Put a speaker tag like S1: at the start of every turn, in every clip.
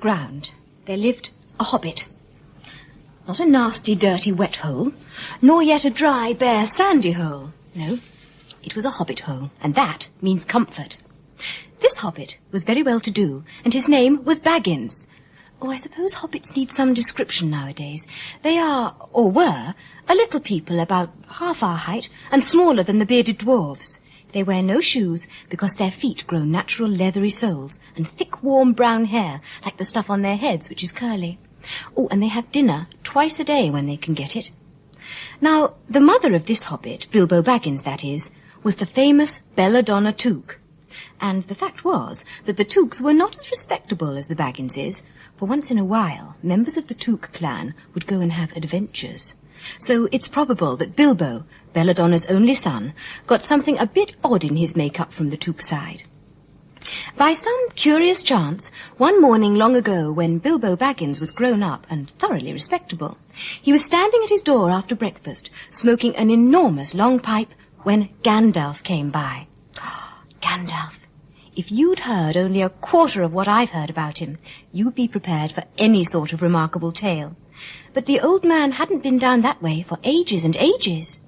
S1: underground there lived a hobbit. Not a nasty, dirty, wet hole, nor yet a dry, bare, sandy hole. No, it was a hobbit hole, and that means comfort. This hobbit was very well-to-do, and his name was Baggins. Oh, I suppose hobbits need some description nowadays. They are, or were, a little people about half our height and smaller than the bearded dwarves. They wear no shoes because their feet grow natural leathery soles and thick, warm brown hair like the stuff on their heads, which is curly. Oh, and they have dinner twice a day when they can get it. Now, the mother of this hobbit, Bilbo Baggins, that is, was the famous Belladonna Took. And the fact was that the Tooks were not as respectable as the Bagginses, for once in a while members of the Took clan would go and have adventures. So it's probable that Bilbo, Belladonna's only son, got something a bit odd in his make-up from the Took side. By some curious chance, one morning long ago when Bilbo Baggins was grown up and thoroughly respectable, he was standing at his door after breakfast, smoking an enormous long pipe, when Gandalf came by. Gandalf. If you'd heard only a quarter of what I've heard about him, you'd be prepared for any sort of remarkable tale. But the old man hadn't been down that way for ages and ages.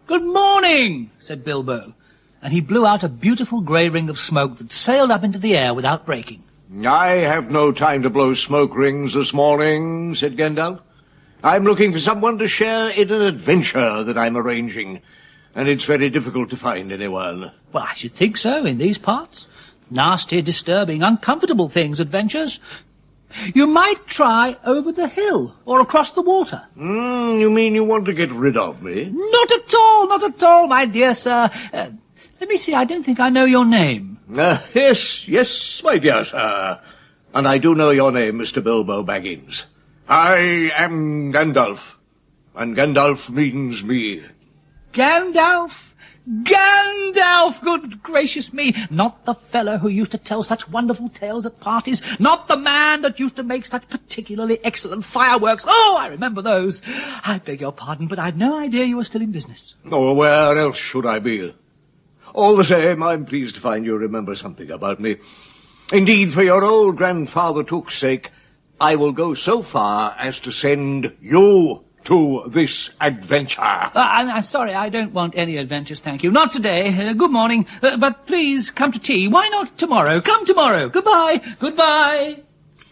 S2: "Good morning," said Bilbo, and he blew out a beautiful grey ring of smoke that sailed up into the air without breaking.
S3: "I have no time to blow smoke rings this morning," said Gandalf. "I'm looking for someone to share in an adventure that I'm arranging, and it's very difficult to find anyone."
S2: "Well, I should think so, in these parts. Nasty, disturbing, uncomfortable things, adventures. You might try over the hill, or across the water."
S3: You mean you want to get rid of me?
S2: Not at all, my dear sir. Let me see, I don't think I know your name.
S3: Yes, my dear sir. And I do know your name, Mr. Bilbo Baggins. I am Gandalf, and Gandalf means me.
S2: Gandalf? Gandalf, good gracious me! Not the fellow who used to tell such wonderful tales at parties, not the man that used to make such particularly excellent fireworks. Oh, I remember those. I beg your pardon, but I'd no idea you were still in business.
S3: Oh, where else should I be? All the same, I'm pleased to find you remember something about me. Indeed, for your old grandfather Took's sake, I will go so far as to send you to this adventure.
S2: I'm sorry, I don't want any adventures, thank you. Not today. Good morning. But please come to tea. Why not tomorrow? Come tomorrow. Goodbye. Goodbye.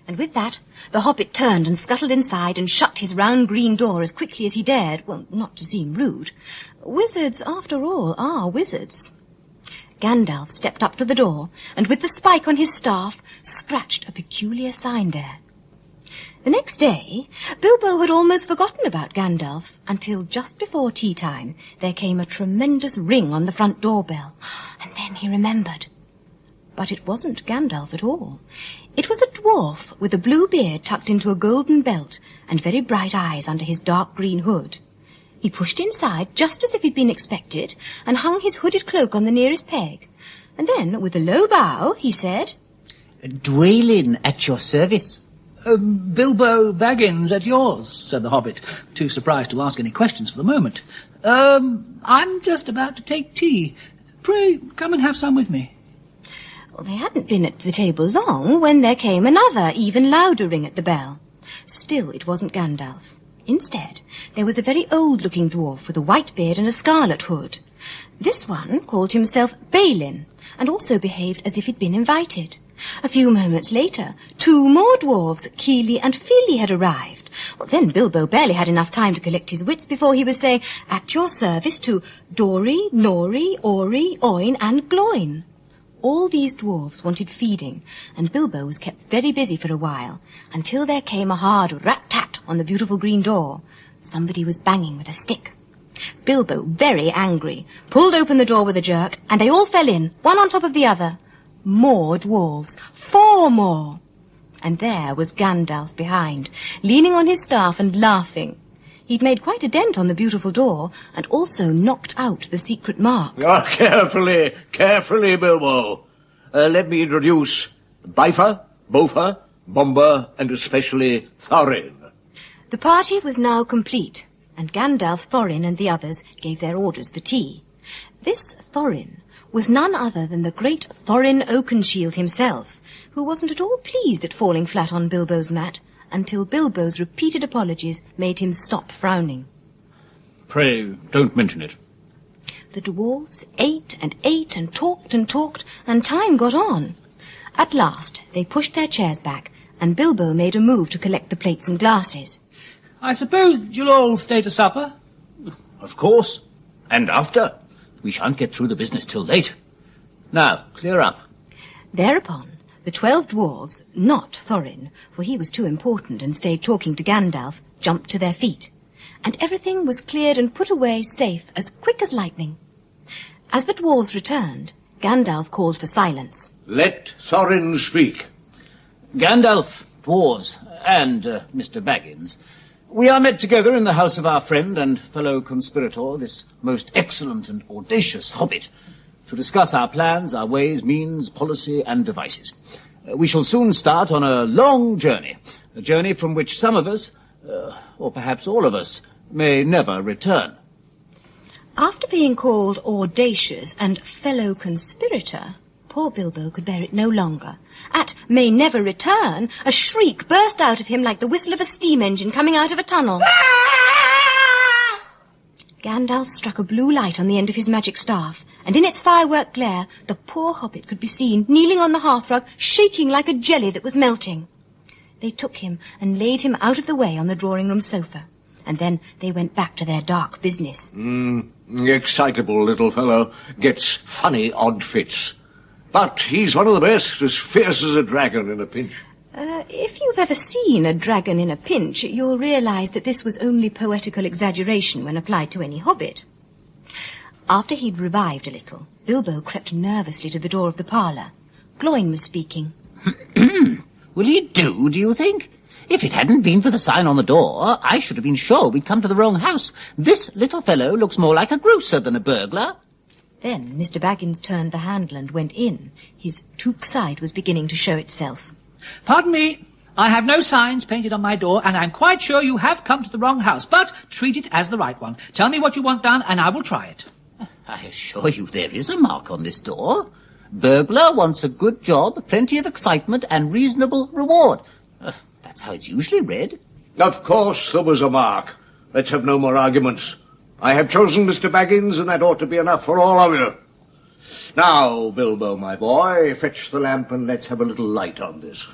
S1: And with that, the hobbit turned and scuttled inside and shut his round green door as quickly as he dared. Well, not to seem rude. Wizards, after all, are wizards. Gandalf stepped up to the door and with the spike on his staff scratched a peculiar sign there. The next day, Bilbo had almost forgotten about Gandalf until just before tea time there came a tremendous ring on the front doorbell, and then he remembered. But it wasn't Gandalf at all. It was a dwarf with a blue beard tucked into a golden belt and very bright eyes under his dark green hood. He pushed inside just as if he'd been expected and hung his hooded cloak on the nearest peg. And then, with a low bow, he said,
S4: "Dwalin at your service."
S2: Bilbo Baggins at yours, said the hobbit, too surprised to ask any questions for the moment. I'm just about to take tea. Pray, come and have some with me.
S1: Well, they hadn't been at the table long when there came another, even louder ring at the bell. Still, it wasn't Gandalf. Instead, there was a very old-looking dwarf with a white beard and a scarlet hood. This one called himself Balin, and also behaved as if he'd been invited. A few moments later, 2 more dwarves, Keely and Feely, had arrived. Well, then Bilbo barely had enough time to collect his wits before he was saying, "At your service to Dory, Nori, Ori, Oin and Gloin." All these dwarves wanted feeding, and Bilbo was kept very busy for a while, until there came a hard rat-tat on the beautiful green door. Somebody was banging with a stick. Bilbo, very angry, pulled open the door with a jerk, and they all fell in, one on top of the other. More dwarves, 4 more. And there was Gandalf behind, leaning on his staff and laughing. He'd made quite a dent on the beautiful door, and also knocked out the secret mark.
S3: Carefully, Bilbo. Let me introduce Bifer, Bofer, Bomber, and especially Thorin.
S1: The party was now complete, and Gandalf, Thorin, and the others gave their orders for tea. This Thorin was none other than the great Thorin Oakenshield himself, who wasn't at all pleased at falling flat on Bilbo's mat, until Bilbo's repeated apologies made him stop frowning.
S2: Pray, don't mention it.
S1: The dwarves ate and talked, and time got on. At last, they pushed their chairs back, and Bilbo made a move to collect the plates and glasses.
S2: I suppose you'll all stay to supper?
S5: Of course. And after. We shan't get through the business till late. Now, clear up.
S1: Thereupon, the 12 dwarves, not Thorin, for he was too important and stayed talking to Gandalf, jumped to their feet, and everything was cleared and put away safe as quick as lightning. As the dwarves returned, Gandalf called for silence.
S3: Let Thorin speak.
S5: Gandalf, dwarves, and Mr. Baggins, we are met together in the house of our friend and fellow conspirator, this most excellent and audacious hobbit, to discuss our plans, our ways, means, policy, and devices. We shall soon start on a long journey, a journey from which some of us, or perhaps all of us, may never return.
S1: After being called audacious and fellow conspirator, poor Bilbo could bear it no longer. At "may never return," a shriek burst out of him like the whistle of a steam engine coming out of a tunnel. Gandalf struck a blue light on the end of his magic staff, and in its firework glare, the poor hobbit could be seen kneeling on the hearthrug, shaking like a jelly that was melting. They took him and laid him out of the way on the drawing-room sofa, and then they went back to their dark business.
S3: Excitable little fellow, gets funny odd fits. But he's one of the best, as fierce as a dragon in a pinch.
S1: If you've ever seen a dragon in a pinch, you'll realise that this was only poetical exaggeration when applied to any hobbit. After he'd revived a little, Bilbo crept nervously to the door of the parlour. Gloin was speaking.
S4: Will he do you think? If it hadn't been for the sign on the door, I should have been sure we'd come to the wrong house. This little fellow looks more like a grocer than a burglar.
S1: Then Mr. Baggins turned the handle and went in. His toque side was beginning to show itself.
S2: Pardon me, I have no signs painted on my door, and I'm quite sure you have come to the wrong house, but treat it as the right one. Tell me what you want done, and I will try it.
S4: I assure you there is a mark on this door. Burglar wants a good job, plenty of excitement, and reasonable reward. That's how it's usually read.
S3: Of course there was a mark. Let's have no more arguments. I have chosen Mr. Baggins, and that ought to be enough for all of you. Now, Bilbo, my boy, fetch the lamp and let's have a little light on this.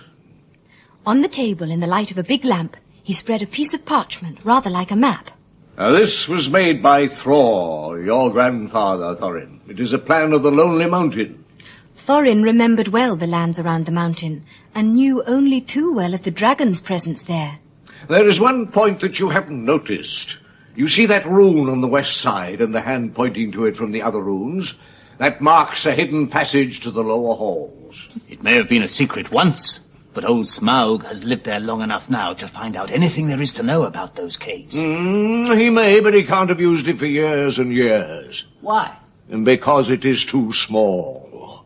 S1: On the table, in the light of a big lamp, he spread a piece of parchment, rather like a map.
S3: This was made by Thror, your grandfather, Thorin. It is a plan of the Lonely Mountain.
S1: Thorin remembered well the lands around the mountain, and knew only too well of the dragon's presence there.
S3: There is one point that you haven't noticed. You see that rune on the west side and the hand pointing to it from the other runes? That marks a hidden passage to the lower halls.
S5: It may have been a secret once, but old Smaug has lived there long enough now to find out anything there is to know about those caves.
S3: He may, but he can't have used it for years and years.
S5: Why?
S3: And because it is too small.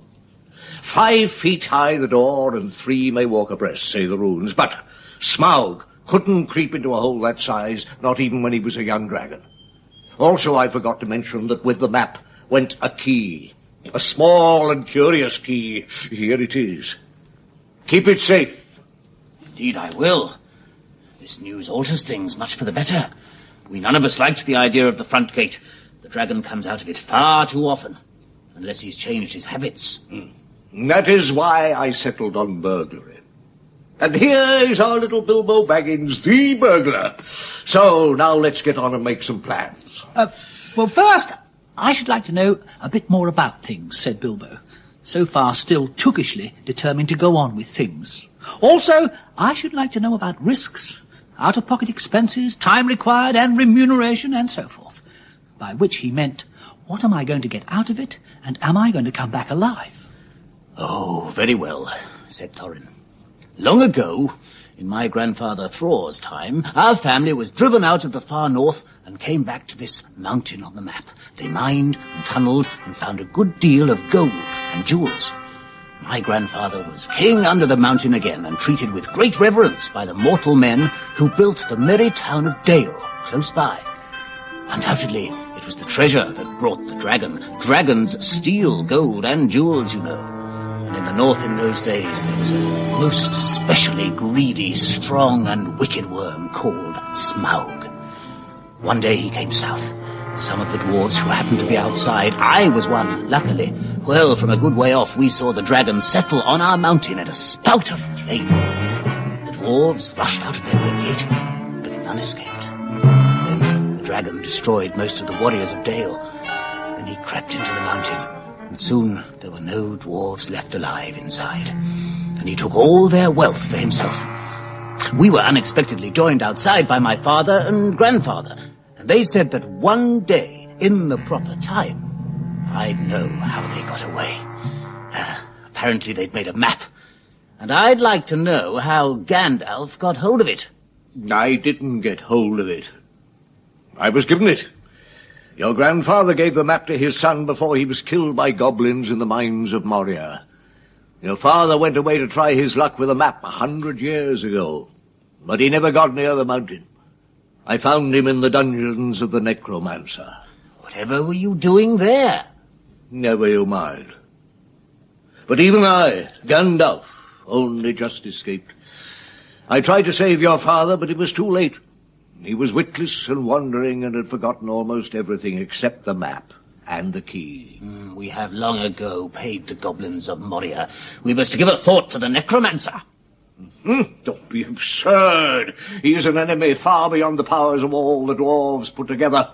S3: 5 feet high the door, and 3 may walk abreast, say the runes. But Smaug couldn't creep into a hole that size, not even when he was a young dragon. Also, I forgot to mention that with the map went a key. A small and curious key. Here it is. Keep it safe.
S5: Indeed I will. This news alters things much for the better. We none of us liked the idea of the front gate. The dragon comes out of it far too often, unless he's changed his habits.
S3: That is why I settled on burglary. And here is our little Bilbo Baggins, the burglar. So now let's get on and make some plans.
S2: Well, first, I should like to know a bit more about things, said Bilbo, so far still tookishly determined to go on with things. Also, I should like to know about risks, out-of-pocket expenses, time required and remuneration, and so forth. By which he meant, what am I going to get out of it, and am I going to come back alive?
S5: Oh, very well, said Thorin. Long ago, in my grandfather Thror's time, our family was driven out of the far north and came back to this mountain on the map. They mined and tunnelled and found a good deal of gold and jewels. My grandfather was king under the mountain again and treated with great reverence by the mortal men who built the merry town of Dale close by. Undoubtedly, it
S4: was the treasure that brought the dragon. Dragons steal gold and jewels, you know. And in the north in those days there was a most specially greedy, strong and wicked worm called Smaug. One day he came south. Some of the dwarves who happened to be outside, I was one, luckily. Well, from a good way off, we saw the dragon settle on our mountain at a spout of flame. The dwarves rushed out of their great gate, but none escaped. Then the dragon destroyed most of the warriors of Dale. Then he crept into the mountain, and soon there were no dwarves left alive inside. And he took all their wealth for himself. We were unexpectedly joined outside by my father and grandfather, and they said that one day, in the proper time, I'd know how they got away. Apparently they'd made a map, and I'd like to know how Gandalf got hold of it.
S3: I didn't get hold of it. I was given it. Your grandfather gave the map to his son before he was killed by goblins in the mines of Moria. Your father went away to try his luck with a map 100 years ago, but he never got near the mountain. I found him in the dungeons of the necromancer.
S4: Whatever were you doing there?
S3: Never you mind. But even I, Gandalf, only just escaped. I tried to save your father, but it was too late. He was witless and wandering and had forgotten almost everything except the map and the key.
S4: We have long ago paid the goblins of Moria. We must give a thought to the necromancer.
S3: Don't be absurd. He is an enemy far beyond the powers of all the dwarves put together.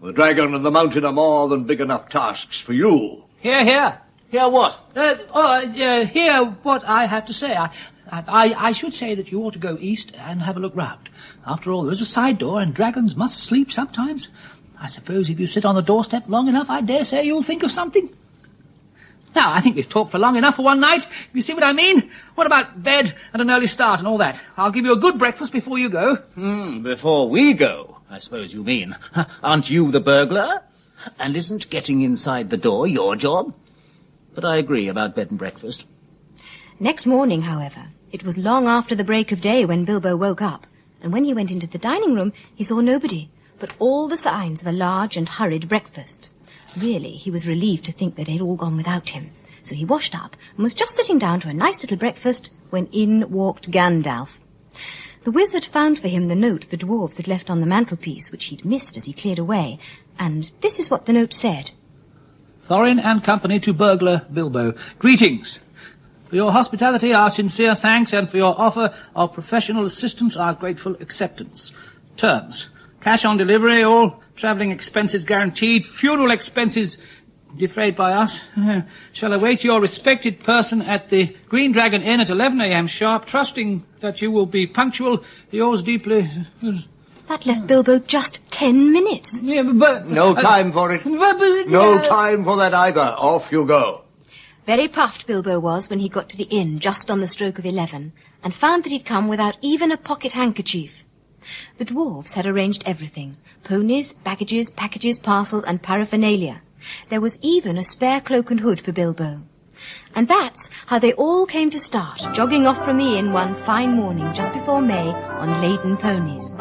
S3: The dragon and the mountain are more than big enough tasks for you.
S2: Hear.
S4: Hear what?
S2: Hear what I have to say. I should say that you ought to go east and have a look round. After all, there is a side door, and dragons must sleep sometimes. I suppose if you sit on the doorstep long enough, I dare say you'll think of something. Now, I think we've talked for long enough for one night. You see what I mean? What about bed and an early start and all that? I'll give you a good breakfast before you go.
S4: Before we go, I suppose you mean. Aren't you the burglar? And isn't getting inside the door your job? But I agree about bed and breakfast.
S1: Next morning, however, it was long after the break of day when Bilbo woke up, and when he went into the dining room, he saw nobody, but all the signs of a large and hurried breakfast. Really, he was relieved to think that it had all gone without him. So he washed up and was just sitting down to a nice little breakfast when in walked Gandalf. The wizard found for him the note the dwarves had left on the mantelpiece, which he'd missed as he cleared away, and this is what the note said.
S2: Thorin and company to burglar Bilbo. Greetings. For your hospitality, our sincere thanks, and for your offer of professional assistance, our grateful acceptance. Terms. Cash on delivery, all travelling expenses guaranteed, funeral expenses defrayed by us. Shall await your respected person at the Green Dragon Inn at 11 a.m. sharp, trusting that you will be punctual. Yours deeply...
S1: That left Bilbo just 10 minutes.
S2: Yeah, but...
S3: No time for it. No time for that either. Off you go.
S1: Very puffed Bilbo was when he got to the inn just on the stroke of 11, and found that he'd come without even a pocket handkerchief. The dwarves had arranged everything. Ponies, baggages, packages, parcels, and paraphernalia. There was even a spare cloak and hood for Bilbo. And that's how they all came to start, jogging off from the inn one fine morning just before May on laden ponies.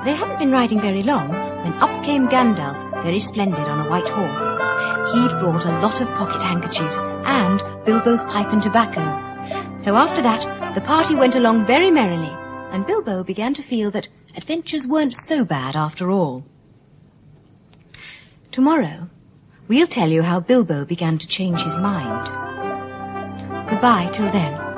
S1: They hadn't been riding very long when up came Gandalf, very splendid on a white horse. He'd brought a lot of pocket handkerchiefs and Bilbo's pipe and tobacco. So after that, the party went along very merrily, and Bilbo began to feel that adventures weren't so bad after all. Tomorrow, we'll tell you how Bilbo began to change his mind. Goodbye till then.